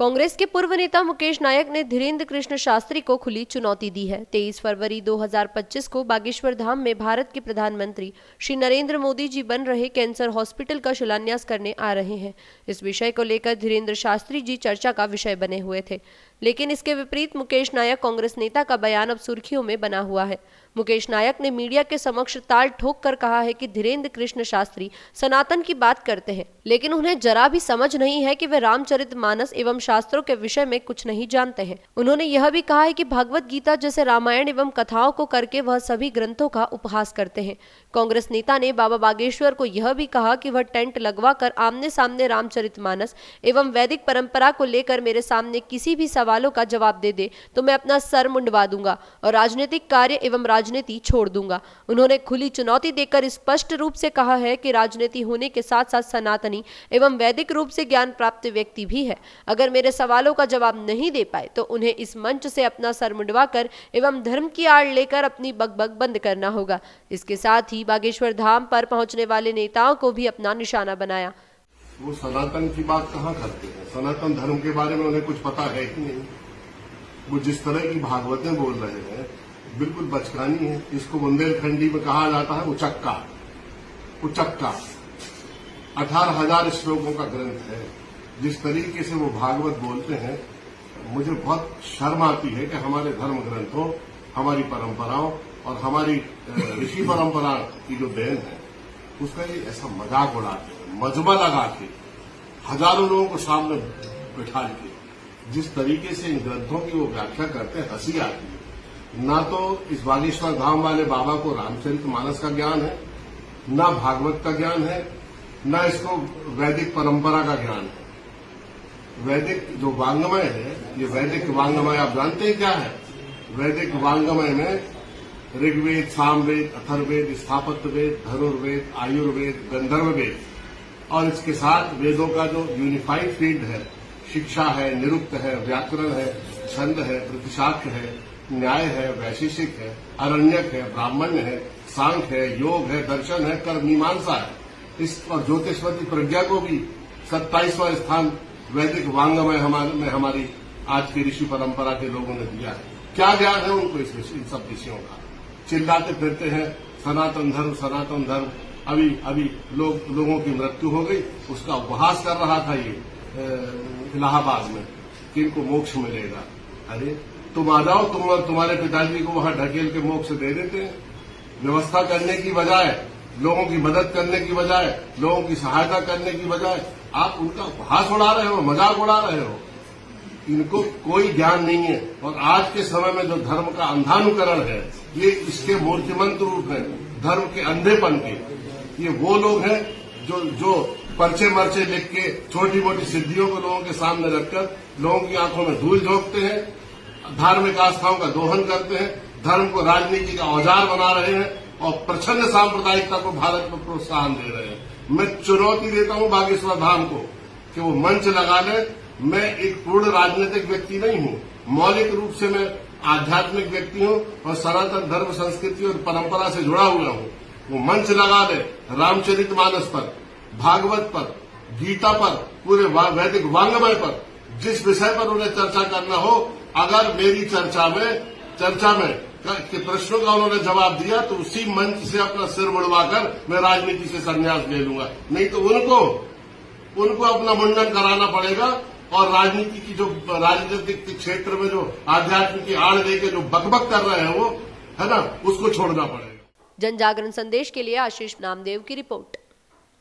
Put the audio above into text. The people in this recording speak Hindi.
कांग्रेस के पूर्व नेता मुकेश नायक ने धीरेन्द्र कृष्ण शास्त्री को खुली चुनौती दी है। 23 फरवरी 2025 को बागेश्वर धाम में भारत के प्रधानमंत्री श्री नरेंद्र मोदी जी बन रहे कैंसर हॉस्पिटल का शिलान्यास करने आ रहे हैं। इस विषय को लेकर धीरेन्द्र शास्त्री जी चर्चा का विषय बने हुए थे, लेकिन इसके विपरीत मुकेश नायक कांग्रेस नेता का बयान अब सुर्खियों में बना हुआ है। मुकेश नायक ने मीडिया के समक्ष ताल ठोक कर कहा है कि धीरेन्द्र कृष्ण शास्त्री सनातन की बात करते हैं, लेकिन उन्हें जरा भी समझ नहीं है कि वे रामचरितमानस एवं शास्त्रों के विषय में कुछ नहीं जानते हैं। उन्होंने यह भी कहा है कि भगवत गीता जैसे रामायण एवं कथाओं को करके वह सभी ग्रंथों का उपहास करते हैं। कांग्रेस नेता ने बाबा बागेश्वर को यह भी कहा कि वह टेंट लगवाकर आमने सामने रामचरितमानस एवं वैदिक परंपरा को लेकर मेरे सामने किसी भी सवालों का जवाब दे तो मैं अपना सर मुंडवा दूंगा और राजनीतिक कार्य एवं राजनीति छोड़ दूंगा। उन्होंने खुली चुनौती देकर स्पष्ट रूप से कहा है कि राजनीति होने के साथ साथ सनातनी एवं वैदिक रूप से ज्ञान प्राप्त व्यक्ति भी है। अगर मेरे सवालों का जवाब नहीं दे पाए तो उन्हें इस मंच से अपना सर मुंडवा कर एवं धर्म की आड़ लेकर अपनी बकबक बंद करना होगा। इसके साथ ही बागेश्वर धाम पर पहुंचने वाले नेताओं को भी अपना निशाना बनाया। वो सनातन की बात कहाँ करते हैं? सनातन धर्म के बारे में उन्हें कुछ पता है ही नहीं। वो जिस तरह की भागवतें बोल रहे हैं बिल्कुल बचकानी है। इसको बुंदेलखंडी में कहा जाता है उचक्का। उचक्का 18,000 श्लोकों का ग्रंथ है। जिस तरीके से वो भागवत बोलते हैं मुझे बहुत शर्म आती है कि हमारे धर्म ग्रंथों, हमारी परंपराओं और हमारी ऋषि परंपरा की जो देन है उसका ये ऐसा मजाक उड़ाते हैं, मजमा लगा के हजारों लोगों को सामने बिठा के जिस तरीके से इन ग्रंथों की वो व्याख्या करते हैं, हंसी आती है। ना तो इस बागेश्वर धाम वाले बाबा को रामचरितमानस का ज्ञान है, ना भागवत का ज्ञान है, ना इसको वैदिक परंपरा का ज्ञान है। वैदिक जो वांग्मय है, ये वैदिक वांग्मय आप जानते हैं क्या है? वैदिक वांग्मय में ऋग्वेद, सामवेद, अथर्ववेद, स्थापत्य वेद, धनुर्वेद, आयुर्वेद, गंधर्व वेद और इसके साथ वेदों का जो यूनिफाइड फील्ड है, शिक्षा है, निरुक्त है, व्याकरण है, छंद है, प्रतिशाख्य है, न्याय है, वैशेषिक है, अरण्यक है, ब्राह्मण्य है, सांख्य है, योग है, दर्शन है, कर्म मीमांसा है। इस और ज्योतिषवती प्रज्ञा को भी 27वां स्थान वैदिक वांग्मय में हमारी आज की ऋषि परंपरा के लोगों ने दिया है। क्या ज्ञान है उनको इन सब विषयों का? चिल्लाते फिरते हैं सनातन धर्म, सनातन धर्म। अभी लोगों की मृत्यु हो गई, उसका उपहास कर रहा था ये इलाहाबाद में कि इनको मोक्ष मिलेगा। अरे तुम आ जाओ, तुम और तुम्हारे पिताजी को वहां ढकेल के मोक्ष दे देते हैं। व्यवस्था करने की बजाय, लोगों की मदद करने की बजाय, लोगों की सहायता करने की बजाय आप उनका उपहास उड़ा रहे हो, मजाक उड़ा रहे हो। इनको कोई ज्ञान नहीं है। और आज के समय में जो धर्म का अंधानुकरण है, ये इसके मूर्तिमंत रूप है धर्म के अंधेपन के। ये वो लोग हैं जो पर्चे मर्चे लिख के छोटी मोटी सिद्धियों को लोगों के सामने रखकर लोगों की आंखों में धूल झोंकते हैं, धार्मिक आस्थाओं का दोहन करते हैं, धर्म को राजनीति का औजार बना रहे हैं और प्रचंड सांप्रदायिकता को भारत में प्रोत्साहन दे रहे हैं। मैं चुनौती देता हूं बागेश्वर धाम को कि वो मंच लगा ले। मैं एक पूर्ण राजनीतिक व्यक्ति नहीं हूं, मौलिक रूप से मैं आध्यात्मिक व्यक्ति हूं और सनातन धर्म, संस्कृति और परंपरा से जुड़ा हुआ हूं। वो मंच लगा ले रामचरितमानस पर, भागवत पर, गीता पर, पूरे वैदिक वांग्मय पर, जिस विषय पर उन्हें चर्चा करना हो। अगर मेरी चर्चा में के प्रश्नों का उन्होंने जवाब दिया तो उसी मंच से अपना सिर मुड़वाकर मैं राजनीति से संन्यास ले लूंगा। नहीं तो उनको अपना मुंडन कराना पड़ेगा और राजनीति की जो राजनीतिक क्षेत्र में जो आध्यात्म की आड़ लेके जो बकबक कर रहे हैं वो है ना, उसको छोड़ना पड़ेगा। जन जागरण संदेश के लिए आशीष नामदेव की रिपोर्ट।